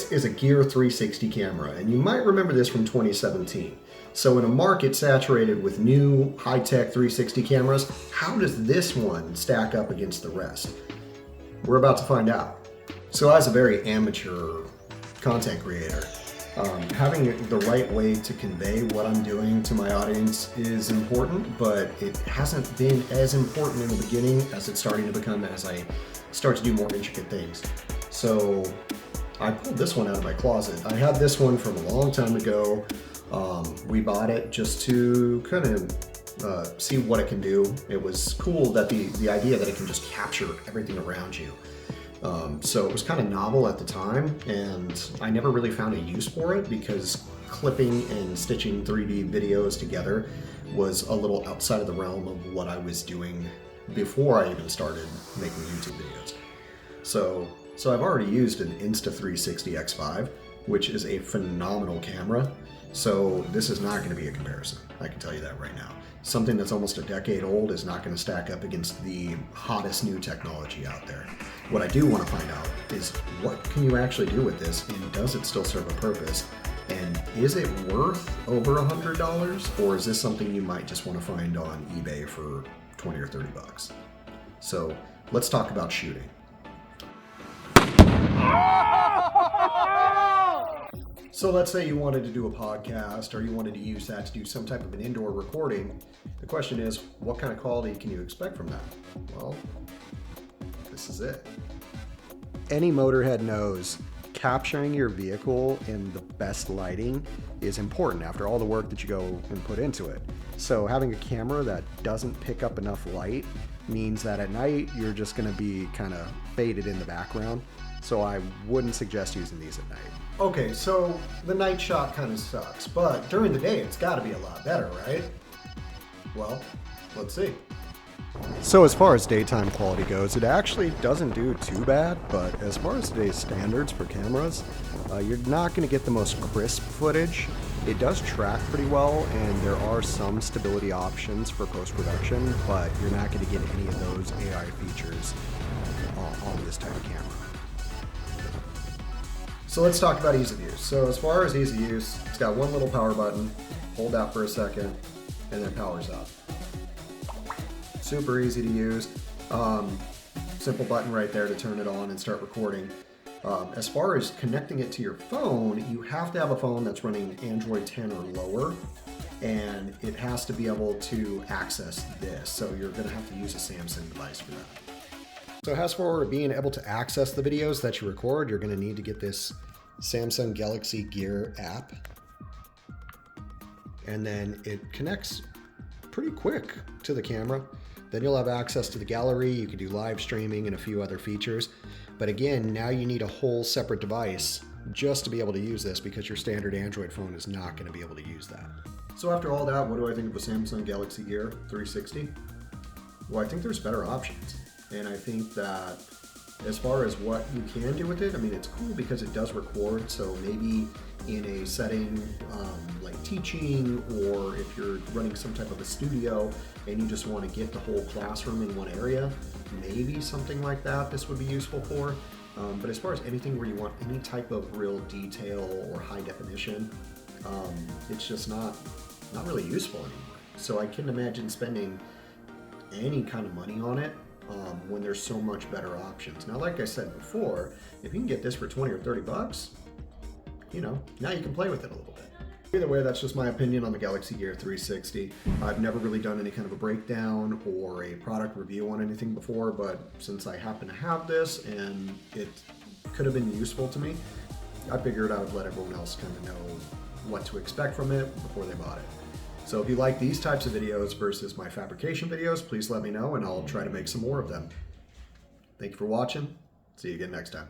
This is a Gear 360 camera, and you might remember this from 2017. So in a market saturated with new high-tech 360 cameras, how does this one stack up against the rest? We're about to find out. So as a very amateur content creator, having the right way to convey what I'm doing to my audience is important, but it hasn't been as important in the beginning as it's starting to become as I start to do more intricate things. So I pulled this one out of my closet. I had this one from a long time ago. We bought it just to kind of see what it can do. It was cool that the idea that it can just capture everything around you. So it was kind of novel at the time, and I never really found a use for it because clipping and stitching 3D videos together was a little outside of the realm of what I was doing before I even started making YouTube videos. So I've already used an Insta360 X5, which is a phenomenal camera. So this is not going to be a comparison. I can tell you that right now. Something that's almost a decade old is not going to stack up against the hottest new technology out there. What I do want to find out is what can you actually do with this, and does it still serve a purpose? And is it worth over $100, or is this something you might just want to find on eBay for 20 or 30 bucks? So let's talk about shooting. So let's say you wanted to do a podcast, or you wanted to use that to do some type of an indoor recording. The question is, what kind of quality can you expect from that? Well, this is it. Any motorhead knows capturing your vehicle in the best lighting is important after all the work that you go and put into it. So having a camera that doesn't pick up enough light means that at night you're just going to be kind of faded in the background. So I wouldn't suggest using these at night. Okay, so the night shot kind of sucks, but during the day it's got to be a lot better, right? Well, let's see. So as far as daytime quality goes, it actually doesn't do too bad, but as far as today's standards for cameras, you're not going to get the most crisp footage. It does track pretty well, and there are some stability options for post-production, but you're not going to get any of those AI features on this type of camera. So let's talk about ease of use. So as far as ease of use, it's got one little power button, hold out for a second, and then powers up. Super easy to use. Simple button right there to turn it on and start recording. As far as connecting it to your phone, you have to have a phone that's running Android 10 or lower, and it has to be able to access this. So you're going to have to use a Samsung device for that. So as for being able to access the videos that you record, you're going to need to get this Samsung Galaxy Gear app. And then it connects pretty quick to the camera. Then you'll have access to the gallery. You can do live streaming and a few other features. But again, now you need a whole separate device just to be able to use this, because your standard Android phone is not going to be able to use that. So after all that, what do I think of the Samsung Galaxy Gear 360? Well, I think there's better options. And I think that as far as what you can do with it, I mean, it's cool because it does record. So maybe in a setting like teaching, or if you're running some type of a studio and you just want to get the whole classroom in one area, maybe something like that this would be useful for. But as far as anything where you want any type of real detail or high definition, it's just not really useful anymore. So I couldn't imagine spending any kind of money on it when there's so much better options. Now, like I said before, if you can get this for 20 or 30 bucks, you know, now you can play with it a little bit. Either way, that's just my opinion on the Galaxy Gear 360. I've never really done any kind of a breakdown or a product review on anything before, but since I happen to have this and it could have been useful to me, I figured I would let everyone else kind of know what to expect from it before they bought it. So if you like these types of videos versus my fabrication videos, please let me know and I'll try to make some more of them. Thank you for watching. See you again next time.